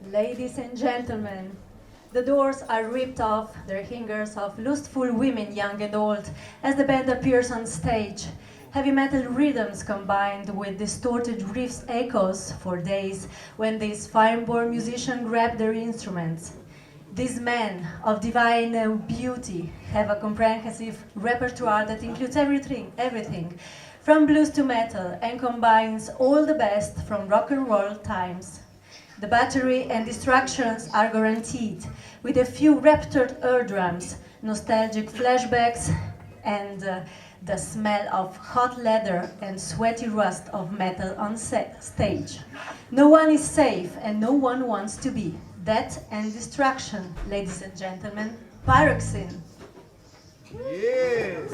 Ladies and gentlemen, the doors are ripped off, their hangers of lustful women, young and old, as the band appears on stage. Heavy metal rhythms combined with distorted riffs echoes for days when these fire-born musicians grab their instruments. These men of divine beauty have a comprehensive repertoire that includes everything, from blues to metal, and combines all the best from rock and roll times. The battery and distractions are guaranteed, with a few raptured ear drums, nostalgic flashbacks, and the smell of hot leather and sweaty rust of metal on stage. No one is safe and no one wants to be. Death and destruction, ladies and gentlemen, Pyroxene. Yes.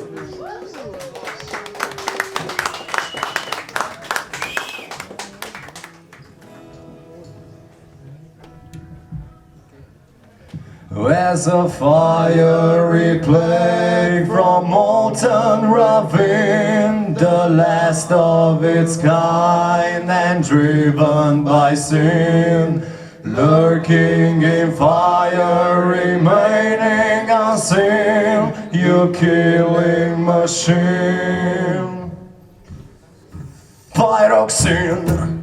As a fiery plague from molten ravine, the last of its kind and driven by sin, lurking in fire, remaining unseen, you killing machine. Pyroxene.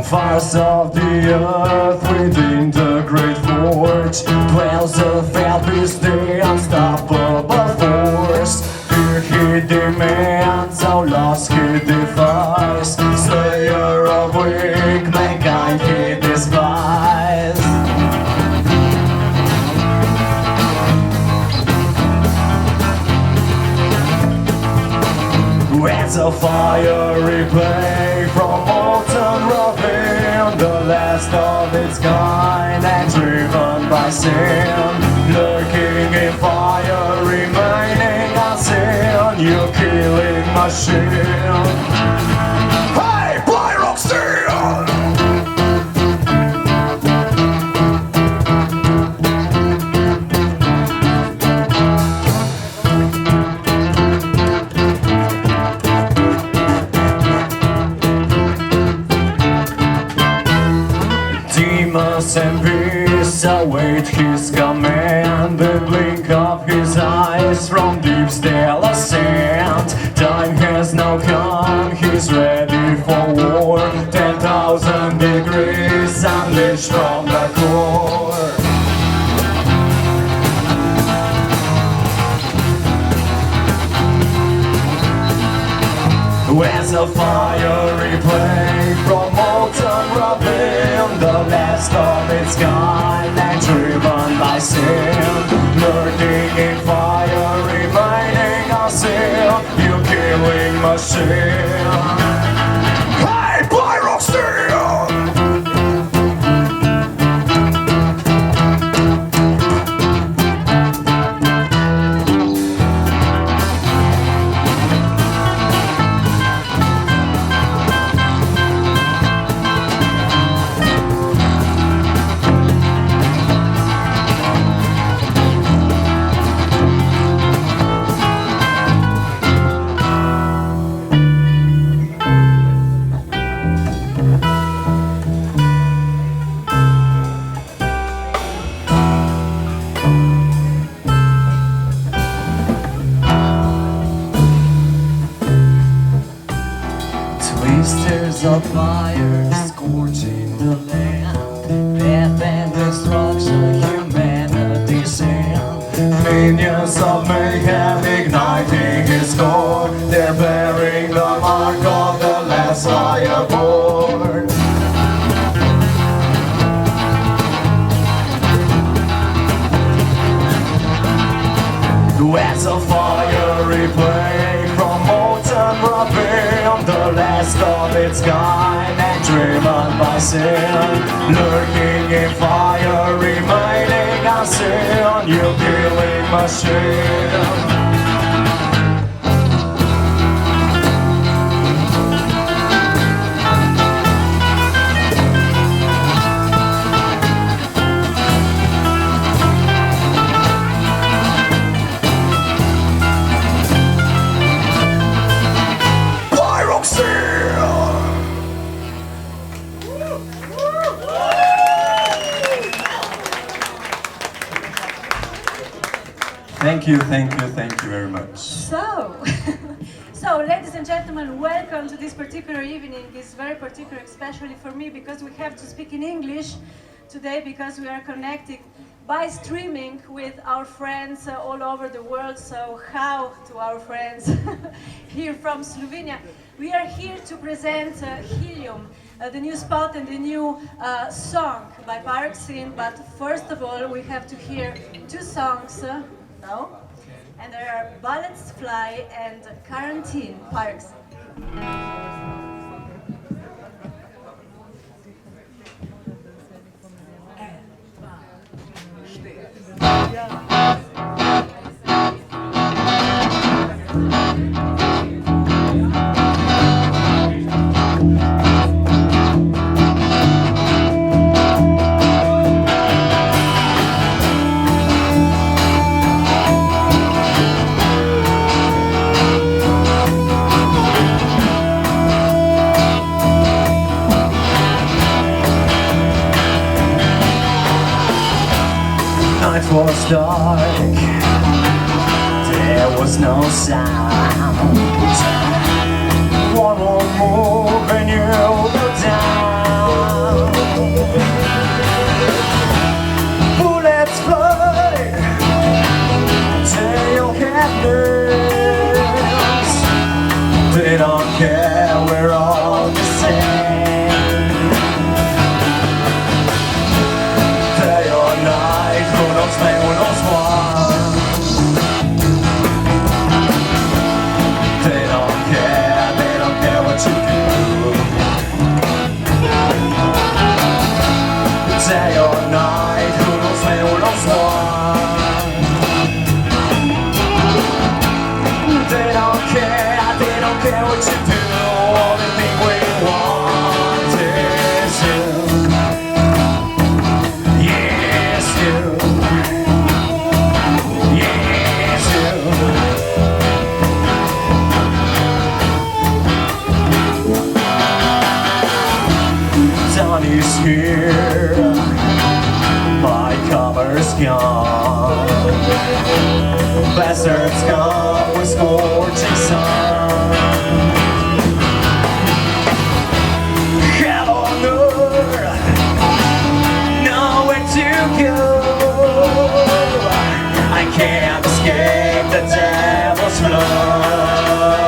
Fires of the earth within the great forge dwells a fell beast, the unstoppable force. Here he demands, our loss he defies, slayer of weak mankind he despises. As a fiery plague from molten ravine, the last of its kind and driven by sin, lurking in fire, remaining unseen, you killing machine. Hey, Pyroxene! Demons and beasts await his command, the blink of his eyes from deep still ascend. Time has now come, he's ready for war, 10,000 degrees unleashed from the core. As a fiery plague from molten ravine, the last of its kind and driven by sin, lurking in fire, remaining unseen, you killing machine. Hey, Pyroxene! Twisters of fire scorching the land, death and destruction, humanity's end. Minions of mayhem igniting his core, they're bearing the mark of the last fireborn. As a fiery plague from molten ravine, the last of its kind and driven by sin, lurking in fire, remaining unseen, you killing machine. thank you very much. So, so ladies and gentlemen, welcome to this particular evening. It's very particular, especially for me, because we have to speak in English today because we are connected by streaming with our friends all over the world. So how to our friends here from Slovenia. We are here to present Helium, the new spot and the new song by Pyroxene. But first of all, we have to hear two songs now. And there are Bullets Fly and Quarantine, Pyroxene. Night was dark, there was no sound. One more move and you'll go down. Bullets fly till your head burns. They don't care, we're all the same. Day or night, who knows me, who knows why. They don't care what you do. Day or night, who knows me, who knows why. They don't care what you do. Only thing we want is you. Yes, you. Yes, you. Dawn is here, my cover's gone. Bastards come with scorching sun. Hell on earth, nowhere to go. I can't escape the devil's blood.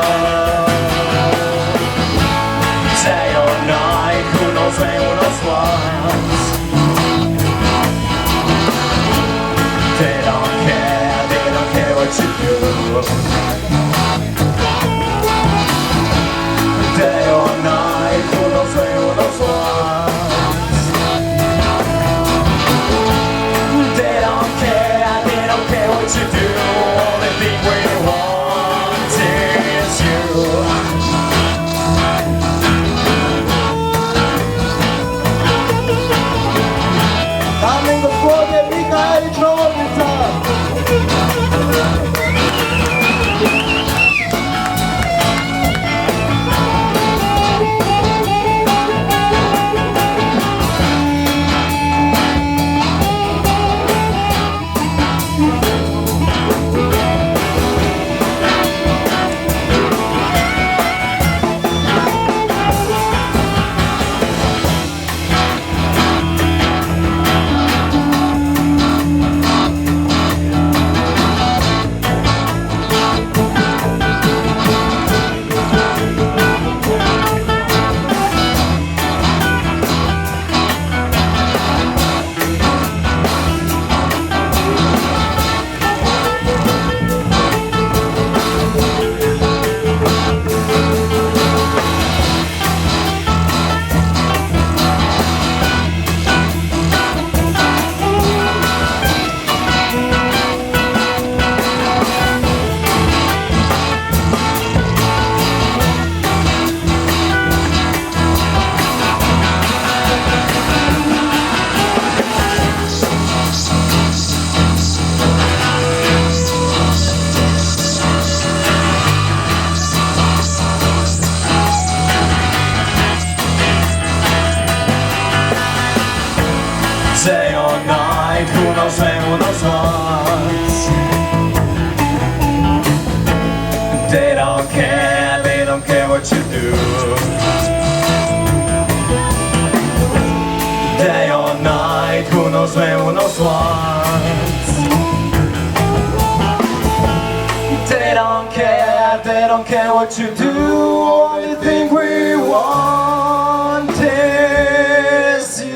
Day or night, who knows when, who knows what. They don't care what you do. Day or night, who knows when, who knows what. They don't care what you do. Only thing we want is you. Dame in gospodje, Mika Eričovica! Day or night, who knows when, who knows what. what you do, only thing we want is you.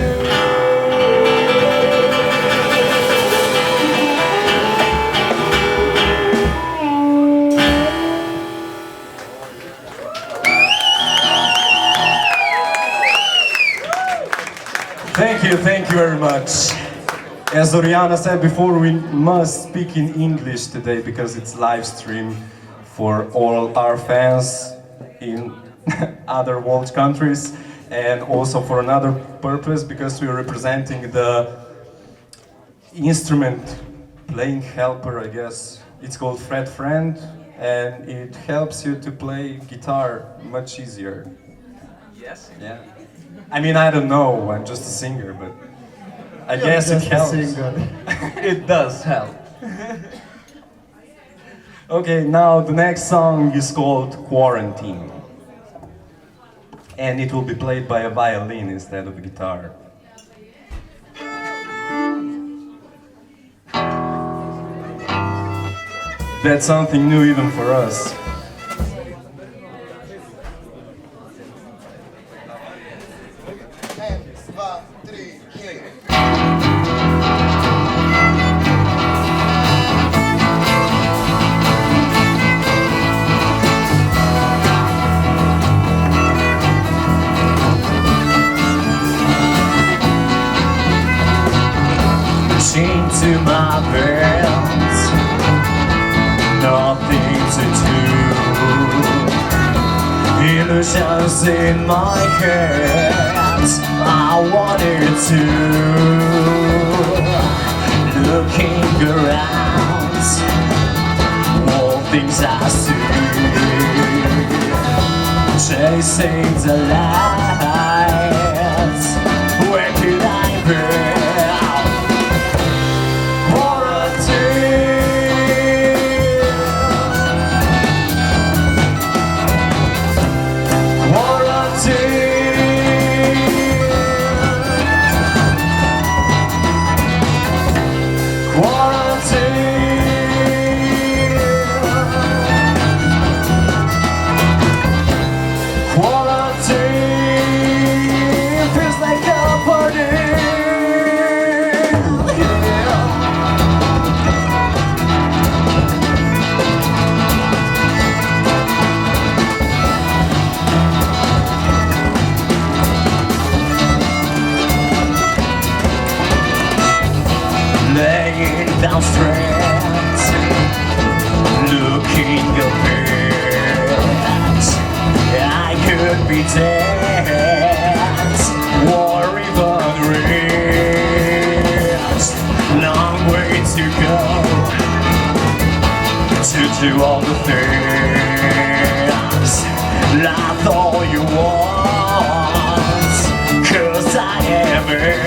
Thank you very much. As Oriana said before, we must speak in English today because it's live stream for all our fans in other world countries, and also for another purpose because we are representing the instrument playing helper, I guess. It's called Fred Friend, and it helps you to play guitar much easier. Yes. Yeah. I mean, I don't know, I'm just a singer, but I guess it helps. It does help. Okay, now the next song is called Quarantine. And it will be played by a violin instead of a guitar. That's something new even for us. Chained to my bed, nothing to do. Illusions in my head, I wanted to. Looking around, all things I see, chasing the lights. Where could I be? Down straight, looking ahead, I could be dead, or even rest. Long way to go to do all the things I thought you want, 'cause I am it.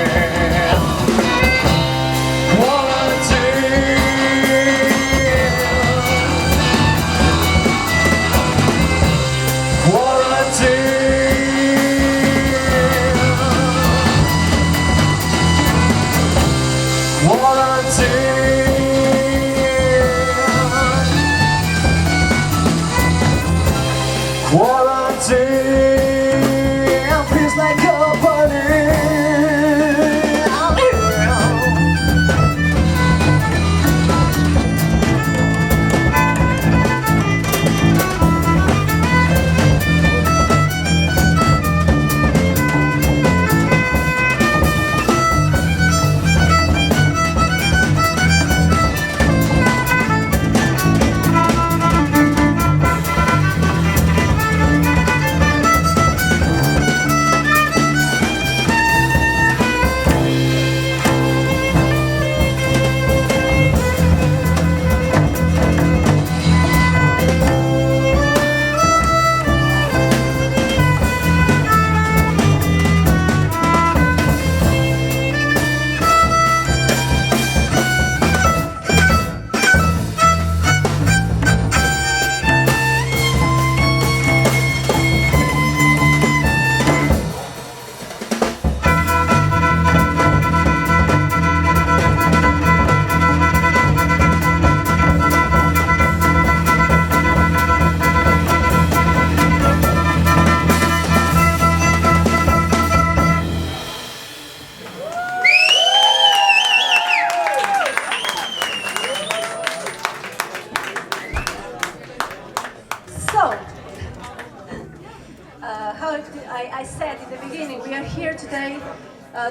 said in the beginning, we are here today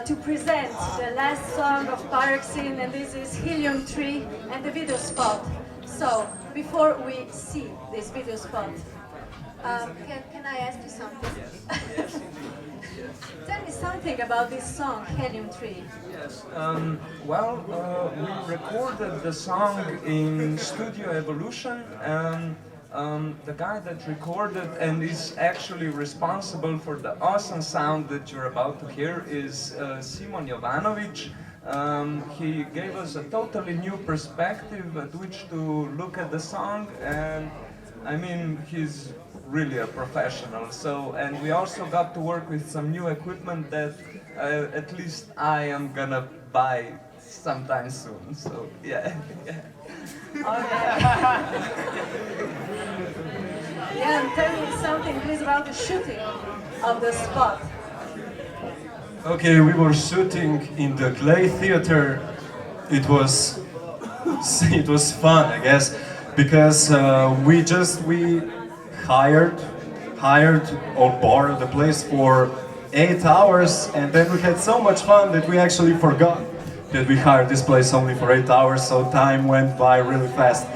to present the last song of Pyroxene, and this is Helium 3 and the video spot. So, before we see this video spot, can I ask you something? Yes. Tell me something about this song, Helium 3. Yes. We recorded the song in Studio Evolution, and the guy that recorded and is actually responsible for the awesome sound that you're about to hear is Simon Jovanovic. He gave us a totally new perspective at which to look at the song, and I mean, he's really a professional. So, and we also got to work with some new equipment that at least I am gonna buy sometime soon. So, yeah. Yeah, and tell me something, please, about the shooting of the spot. Okay, we were shooting in the Clay Theater. It was fun, I guess, because we hired or borrowed the place for 8 hours, and then we had so much fun that we actually forgot that we hired this place only for 8 hours, so time went by really fast.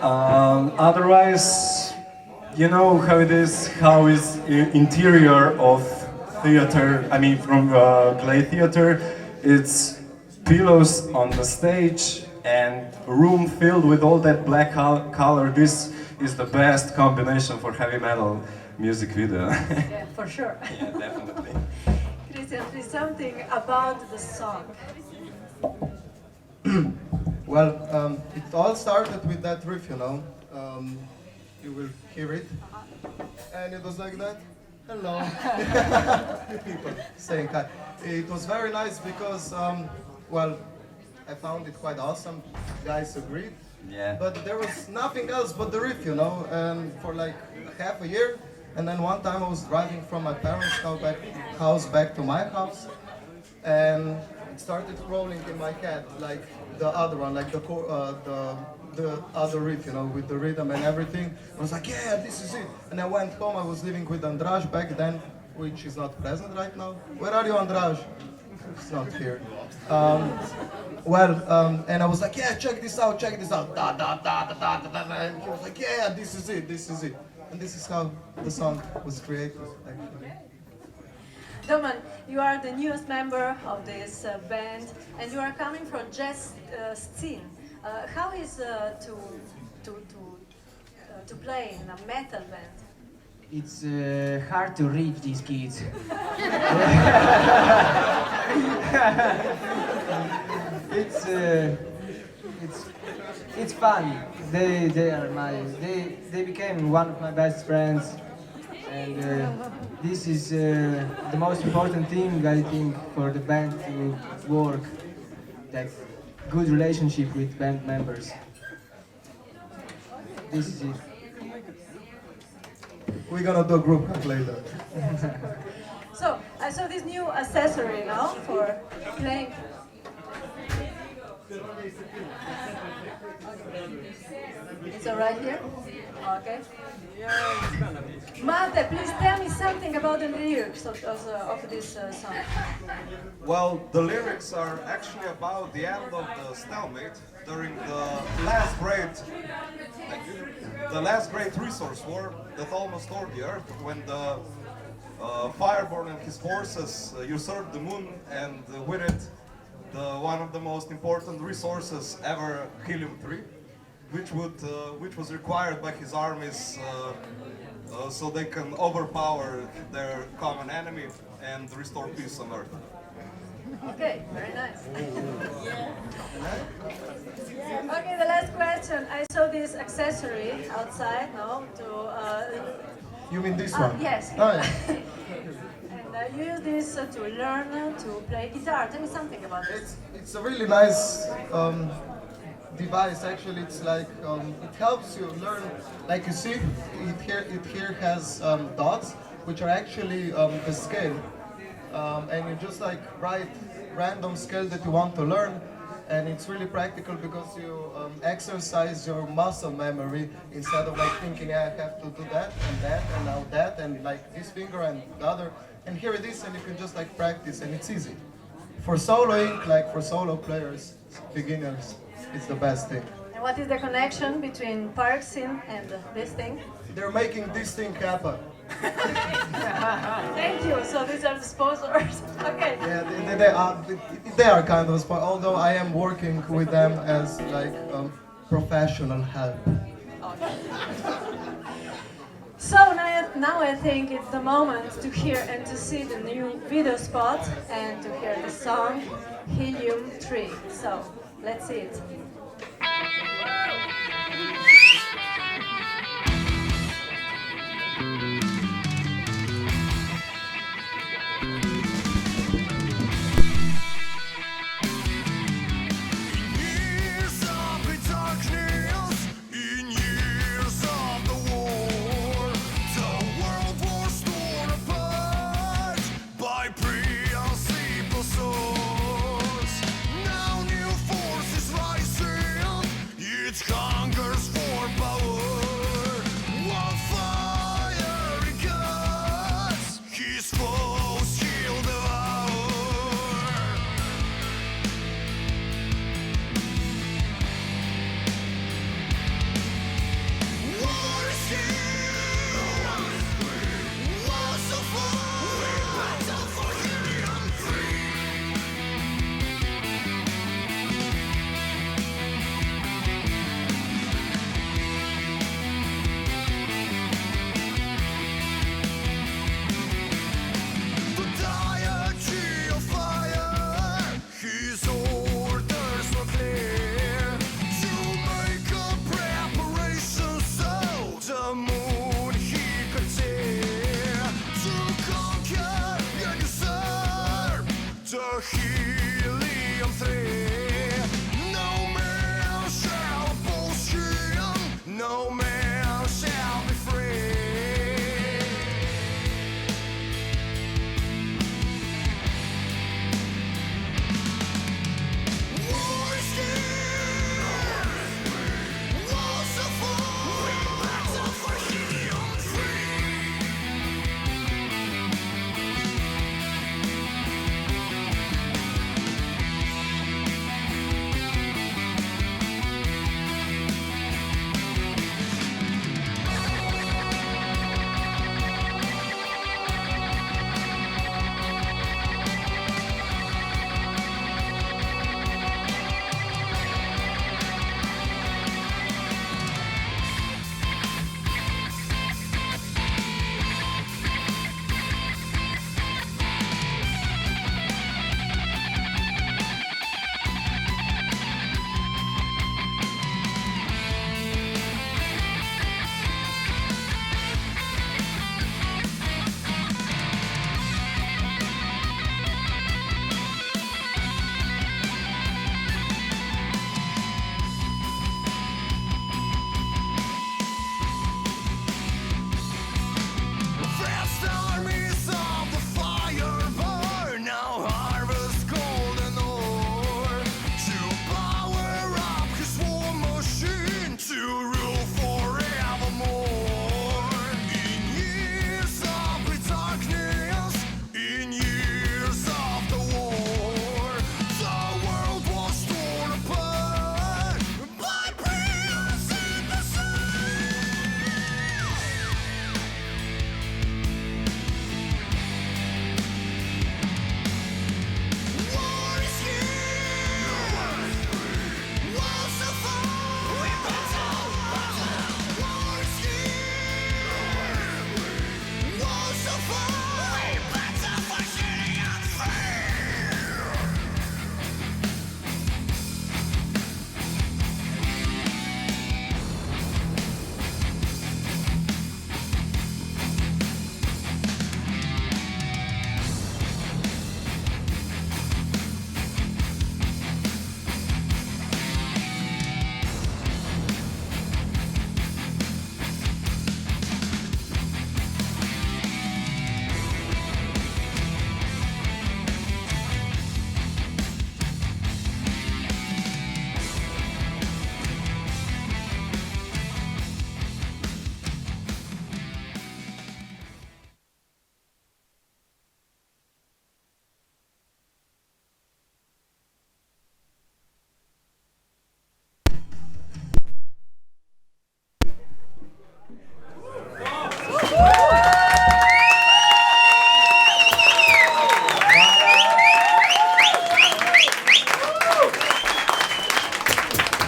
Otherwise, you know how it is, how is interior of theater, I mean from Clay Theater, it's pillows on the stage and a room filled with all that black color. This is the best combination for heavy metal music video. Yeah, for sure. Yeah, definitely. Christian, please, something about the song. Well, it all started with that riff, you know. You will hear it. And it was like that. Hello. People saying hi. It was very nice because, well, I found it quite awesome. Guys agreed. Yeah. But there was nothing else but the riff, you know, and for like half a year. And then one time I was driving from my parents' house back to my house, and it started rolling in my head, like the other one, like the other riff, you know, with the rhythm and everything. I was like, yeah, this is it. And I went home. I was living with Andraž back then, which is not present right now. Where are you, Andraž? He's not here. And I was like, yeah, check this out. Da, da, da, da, da, da, da. And he was like, yeah, this is it. And this is how the song was created, actually. Doman, you are the newest member of this band, and you are coming from jazz scene. How is to play in a metal band? It's hard to reach these kids. It's fun. They became one of my best friends, and this is the most important thing I think for the band to work. That good relationship with band members. This is it. We're gonna do a group act later. So, I saw this new accessory now for playing. It's alright here? Okay. Yeah, it's gonna be. Mate, please tell me something about the lyrics of this song. Well, the lyrics are actually about the end of the stalemate during the last great resource war that almost tore the earth, when the Fireborn and his forces usurped the moon, and with it one of the most important resources ever, Helium-3, which was required by his armies so they can overpower their common enemy and restore peace on Earth. Okay, very nice. Okay, the last question. I saw this accessory outside, no? You mean this one? Yes. Oh, yeah. And you use this to learn to play guitar. Tell me something about this. It's a really nice device. Actually, it's like it helps you learn. Like you see, it here has dots, which are actually the scale, and you just like write random scale that you want to learn. And it's really practical because you exercise your muscle memory instead of like thinking, I have to do that and now that and like this finger and the other. and here it is, and you can just like practice, and it's easy. For soloing, like for solo players, beginners, it's the best thing. And what is the connection between Park Scene and this thing? They're making this thing happen. Thank you. So these are the sponsors. Okay. Yeah, they are kind of, although I am working with them as like professional help. So now I think it's the moment to hear and to see the new video spot and to hear the song Helium 3. So let's see it. Years of the darkness, in years of the war, the world was torn apart by principal swords. Now new forces rising, it hungers for power. One fiery gods, his foes he'll devour. War is here. War so far. We battle for helium free. The deity of fire, his orders were clear to make a preparation so the moon he could tear, to conquer and usurp the helium 3. No man shall oppose him, no man shall be free. War is here. War so far. We battle for helium 3.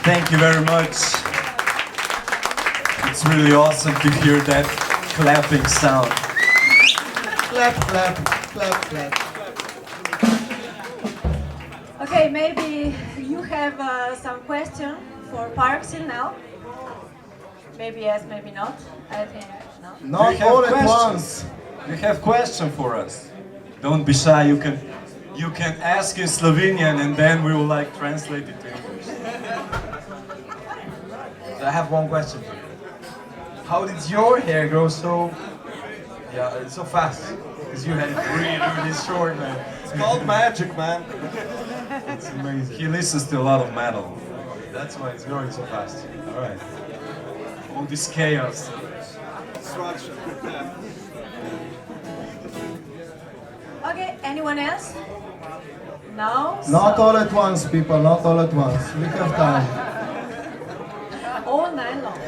Thank you very much. It's really awesome to hear that clapping sound. Clap, clap, clap, clap. Okay, maybe you have some question for Parksil now. Maybe yes, maybe not. I think no. Do Not you have all at questions? once. You have question for us? Don't be shy. You can ask in Slovenian, and then we will like translate it to English. So I have one question for you. How did your hair grow so, so fast? Because you had it really, really short, man. It's called magic, man. It's amazing. He listens to a lot of metal. That's why it's growing so fast. All right. All this chaos. Structure. Okay, anyone else? No? Not all at once, people, not all at once. We have time. All night long.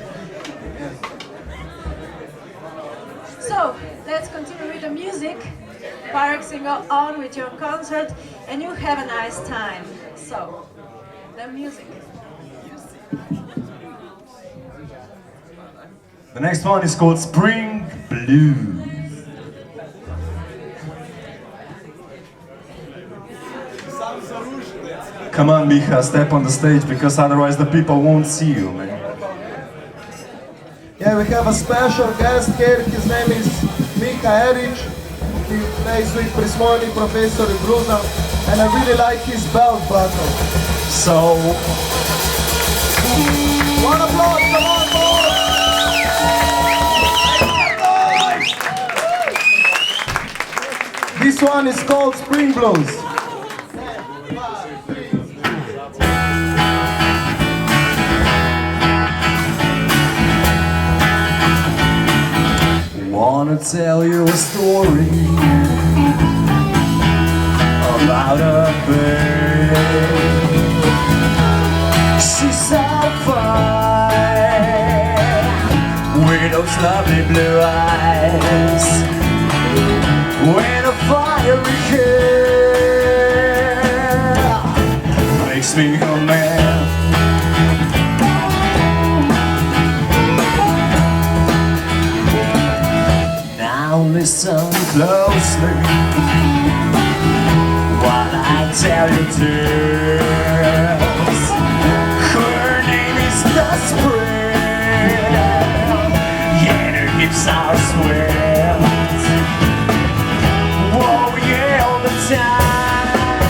So, let's continue with the music. Parksil, go on with your concert and you have a nice time. So, the music. The next one is called Spring Blues. Come on, Micha, step on the stage because otherwise the people won't see you, man. Yeah, we have a special guest here. His name is Mika Eric. He plays with Prismoni, Professor Bruna, and I really like his belt buckle. So, One applause, come on, boys! This one is called Spring Blues. Wanna tell you a story about a bird. She's so fine with those lovely blue eyes, with a fiery hair, makes me a man. Now listen closely while I tell you tales. Her name is the Spring, yeah, her hips are sweat. Whoa, yeah, all the time.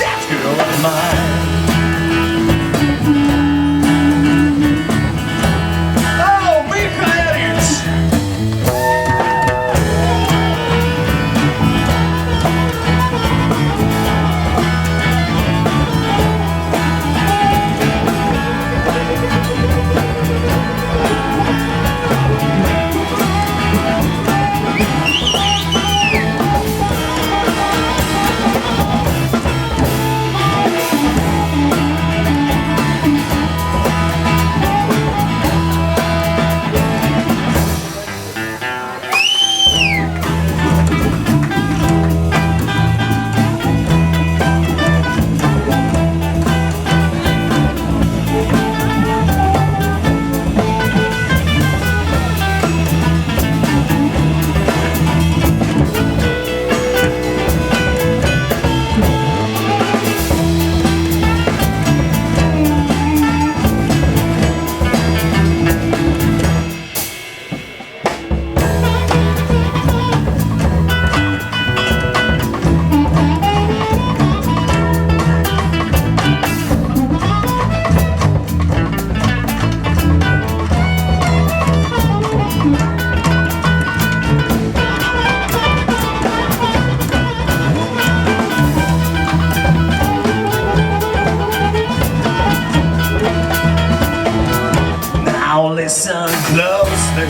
That girl of mine. Oh, Michaelis! Now listen closely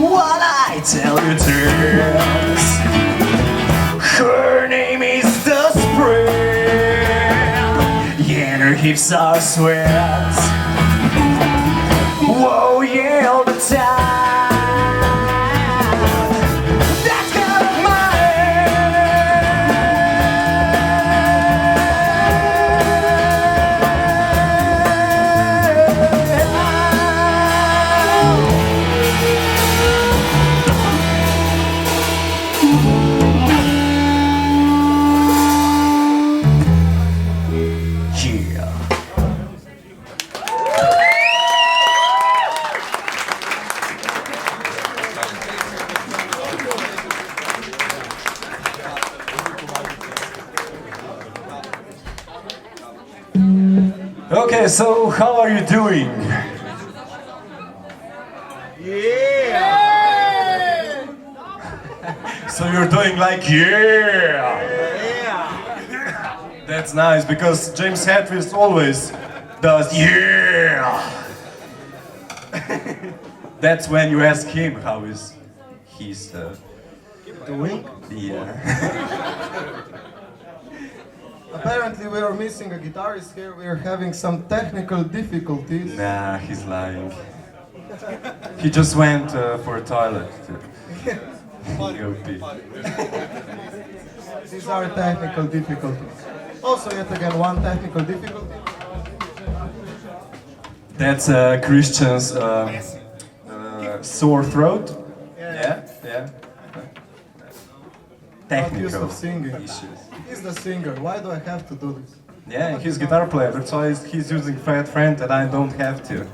while I tell you tales. Her name is the Spring, yeah, and her hips are sweat. Whoa, yeah, all the time. That's kind of mine. Okay, so how are you doing? So you're doing like yeah. That's nice because James Hetfield always does yeah. That's when you ask him how is he's Doing? yeah. Apparently we are missing a guitarist here. We are having some technical difficulties. Nah, he's lying. He just went for a toilet. Go pee. These are technical difficulties. Also, yet again, one technical difficulty. That's Christian's sore throat. Yeah. Not used Technical of singing. issues. He's the singer. Why do I have to do this? Yeah, he's guitar player. That's why he's using fat friend and I don't have to.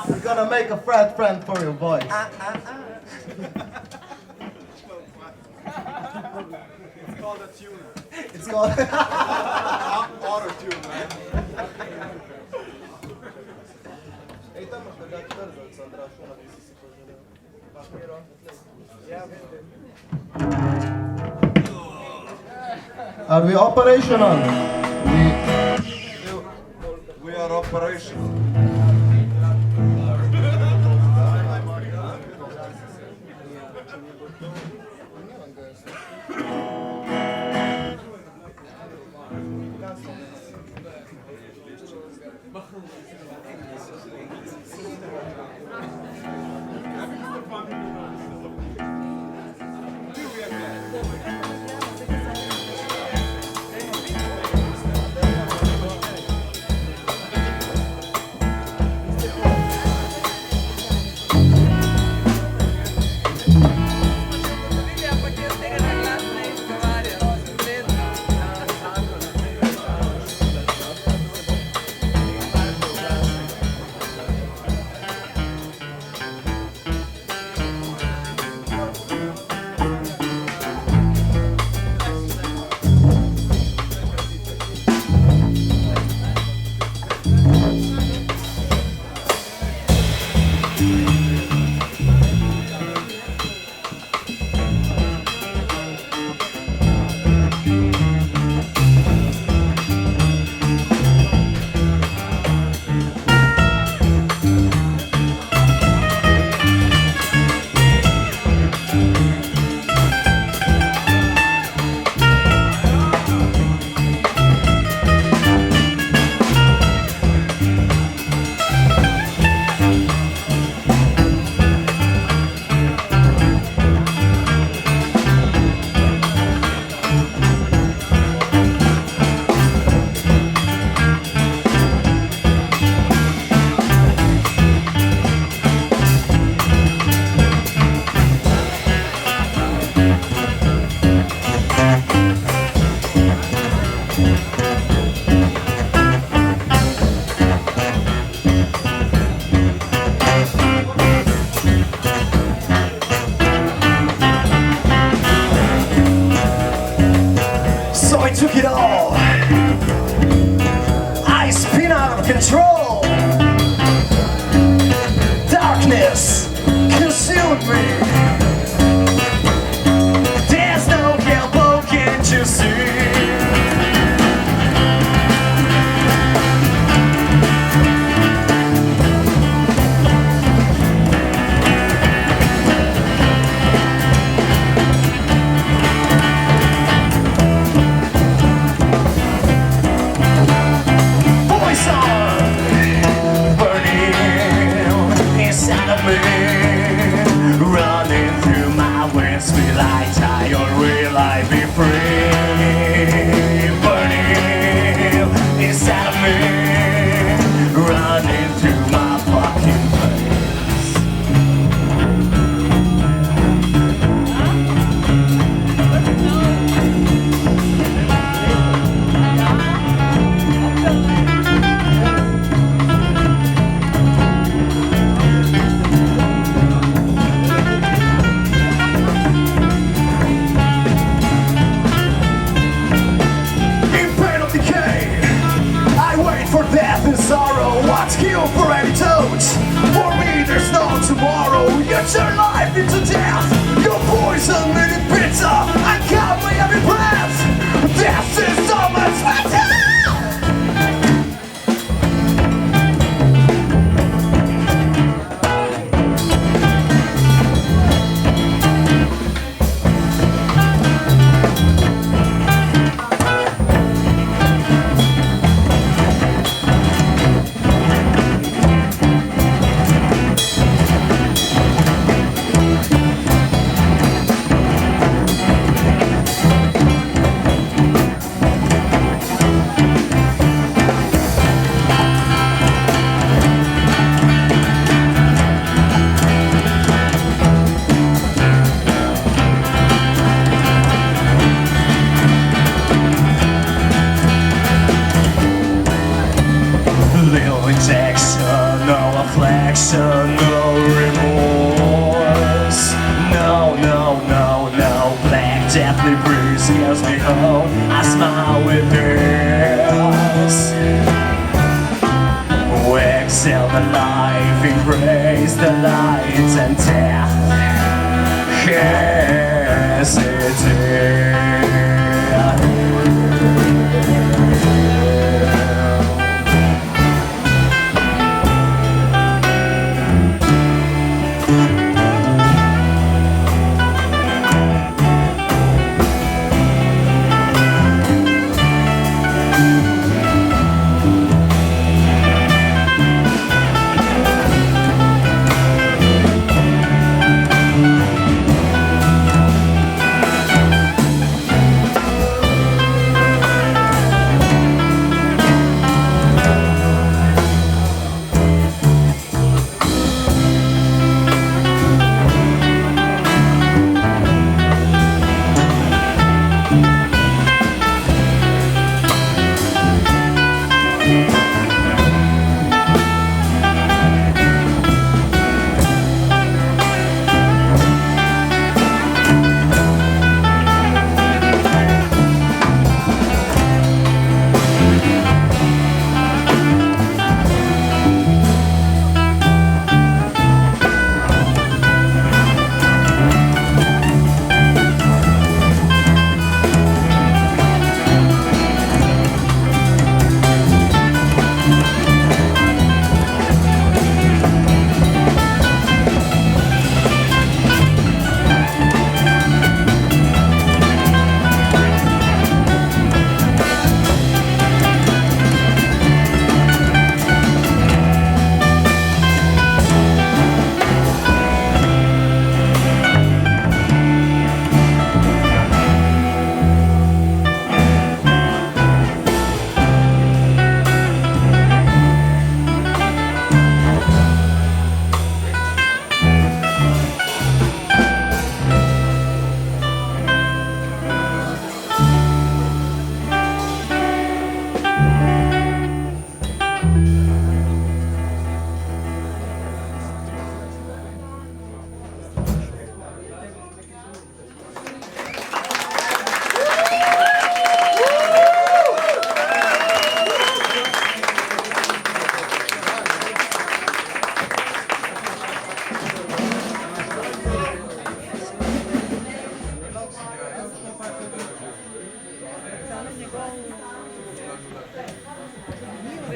We're gonna make a frat friend for your voice. It's called a tuner. It's called. Auto tune, man. Are we operational? We are operational. took it all. I spin out of control. Darkness consumed me. There's no elbow, can't you see? Running through my veins, will I die or will I be free? Burning inside of me, running through my fucking tomorrow. You turn life into death. Your poison made it bitter and cut my every breath. This is so much better. Little injection, no affliction, no remorse. No, no, no, no. Black deathly breeze hears me home. I smile with this. We exhale the life, embrace the light and death. Hesitate.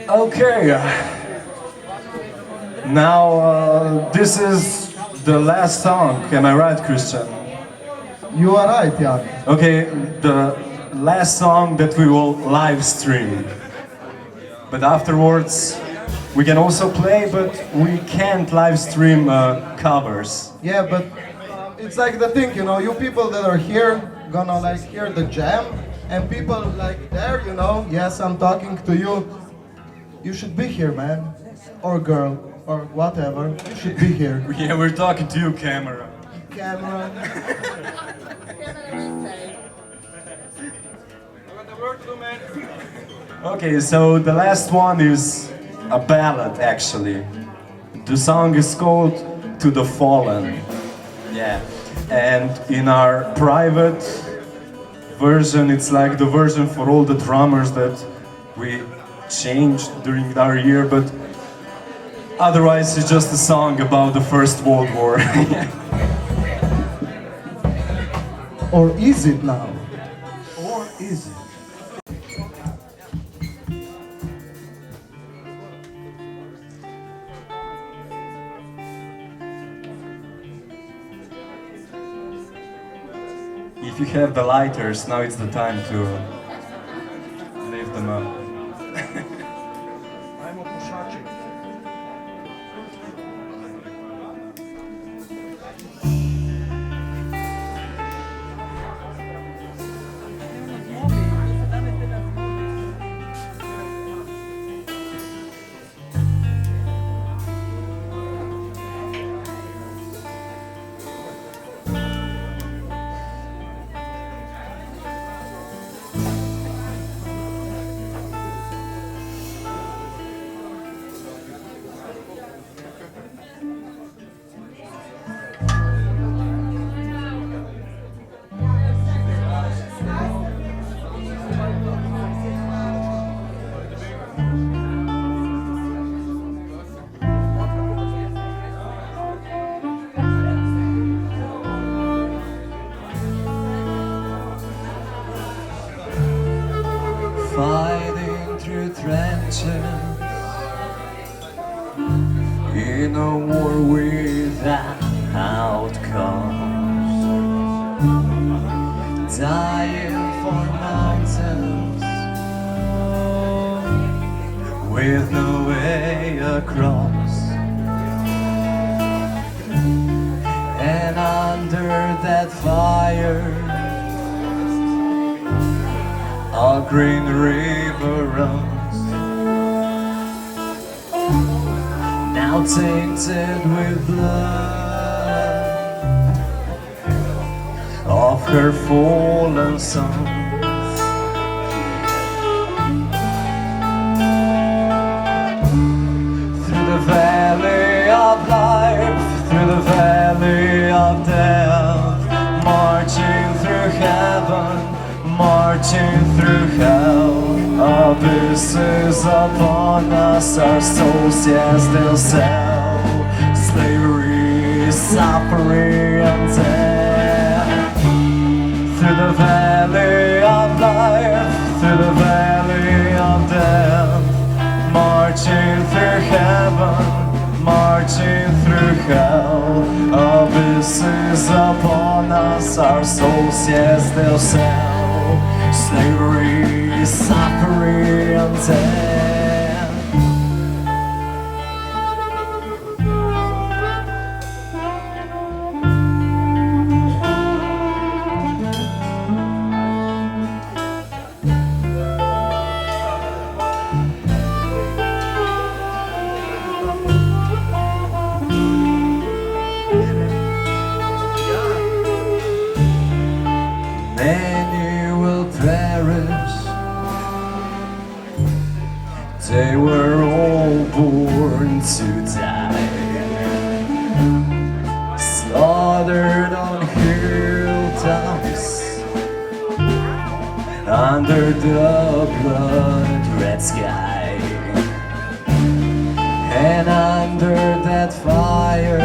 Okay. Now, this is the last song. Am I right, Christian? You are right, Jan. Okay, the last song that we will live stream. But afterwards, we can also play, but we can't live stream covers. Yeah, but it's like the thing, you know, you people that are here gonna like hear the jam, and people like there, you know, yes, I'm talking to you. You should be here, man, or girl, or whatever. You should be here. Yeah, we're talking to you, camera. Camera. Okay, so the last one is a ballad, actually. The song is called To the Fallen. Yeah, and in our private version, it's like the version for all the drummers that we changed during our year, but Otherwise, it's just a song about the First World War. Or is it now? Or is it? If you have the lighters, now it's the time to leave them up. I'm a pushaczy. Fighting through trenches in a war without outcomes, dying for mountains with no way across, and under that fire a green river runs, now tainted with blood of her fallen sons. Through the valley of life, through the valley of death, marching through heaven, marching through hell, abysses upon us, our souls, yes, they'll sell. Slavery, suffering, and death. Through the valley of life, through the valley of death, marching through heaven, marching through hell, abysses upon us, our souls, yes, they'll sell. Slavery, suffering, and death. Many will perish. They were all born to die, slaughtered on hilltops under the blood-red sky, and under that fire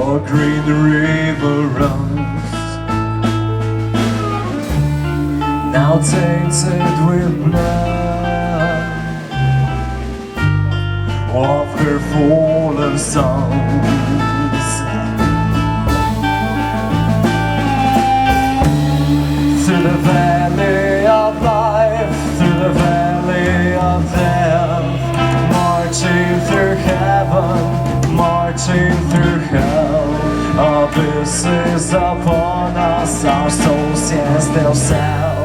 a green river runs, now tainted with blood of her fallen sons. Through the valley of life, through the valley of death, marching through heaven, marching through hell, abysses upon us, our souls, yes, they'll sell.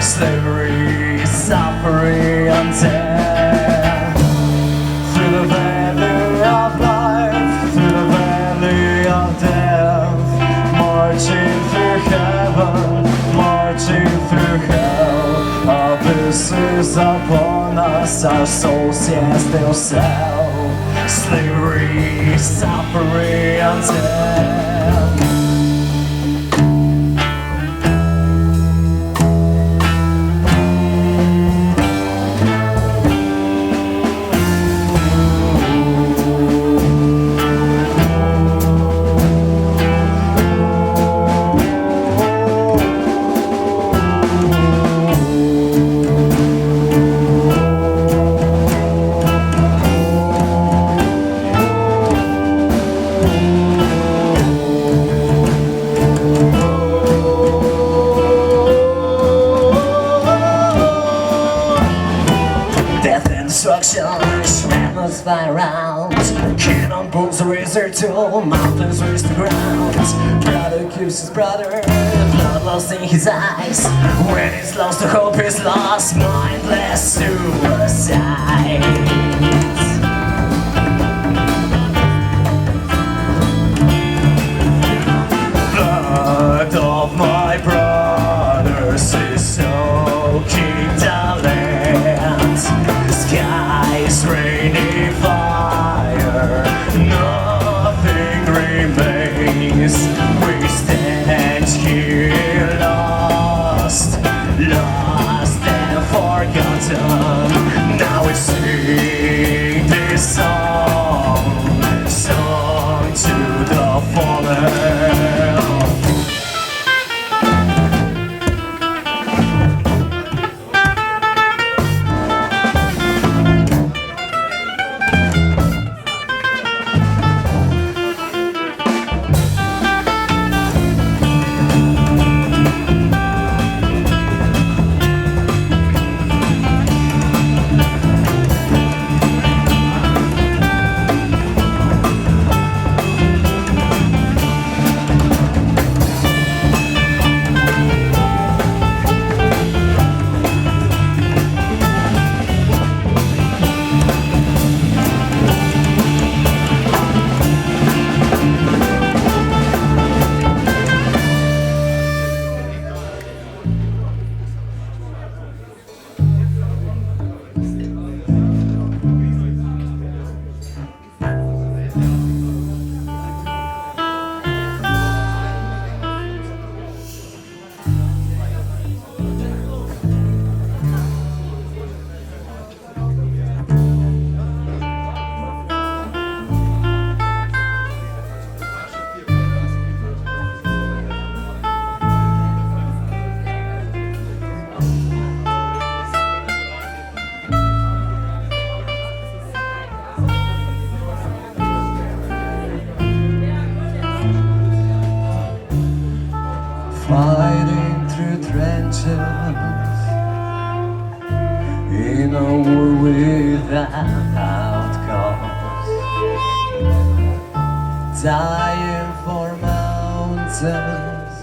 Slavery, suffering, and death. Through the valley of life, through the valley of death, marching through heaven, marching through hell, abysses upon us, our souls, yes, they'll sell. Slavery, suffering, and death. fly around. Cannonballs raise their tall, mountains raise the ground. Brother kills his brother, blood lost in his eyes. When he's lost, the hope is lost, mindless suicide. Blood of my brothers is soaking the land. Skies raining fire, nothing remains. We stand here lost, lost and forgotten. Now we sing this song, song to the fallen. Fighting through trenches in a war without cause, dying for mountains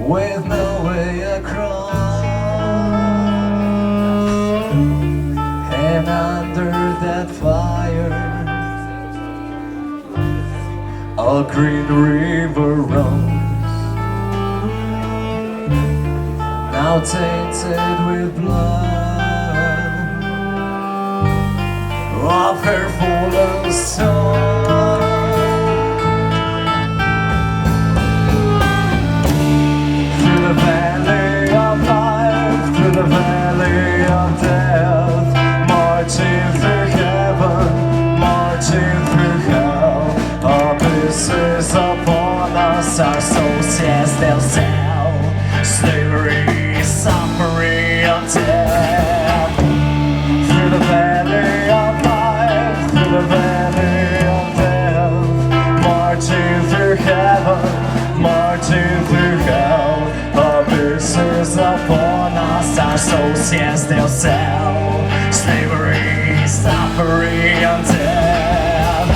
with no way across, and under that fire a green river runs, now tainted with blood of her fallen son. Through the valley of life, through the valley of death, marching through heaven, marching through hell. Abysses upon us, our souls, yes, they'll sell. Slavery, suffering, and death. Through the valley of life, through the valley of death, marching through heaven, marching through hell. Abysses upon us, our souls, yes, they'll sell. Slavery, suffering, and death.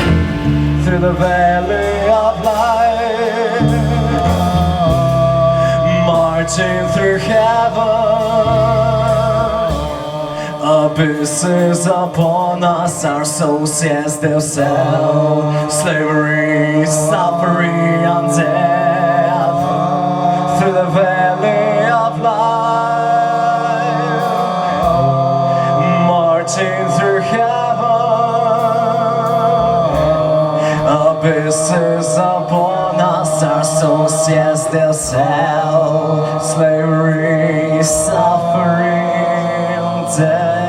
Through the valley of life, marching through heaven. Abysses upon us, our souls, yes, they'll sell. Slavery, suffering, and death. Through the valley of life, marching through heaven. Abysses upon us, our souls, yes, they'll sell. Slavery, suffering, death.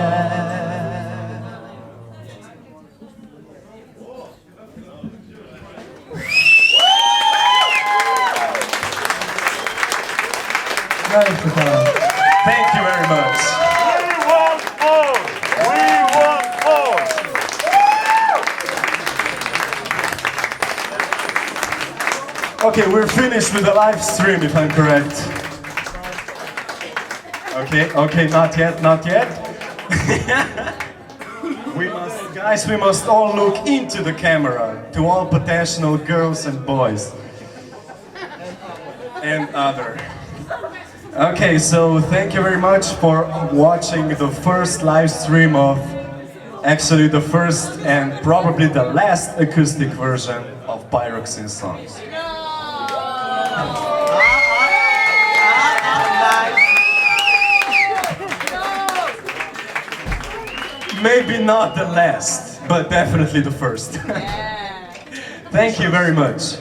Thank you very much. We want more! We want more! Okay, we're finished with the live stream, if I'm correct. Okay, not yet. we must all look into the camera to all potential girls and boys and other. Okay, so thank you very much for watching the first live stream of actually the first and probably the last acoustic version of Pyroxene songs. Maybe not the last, but definitely the first. Thank you very much.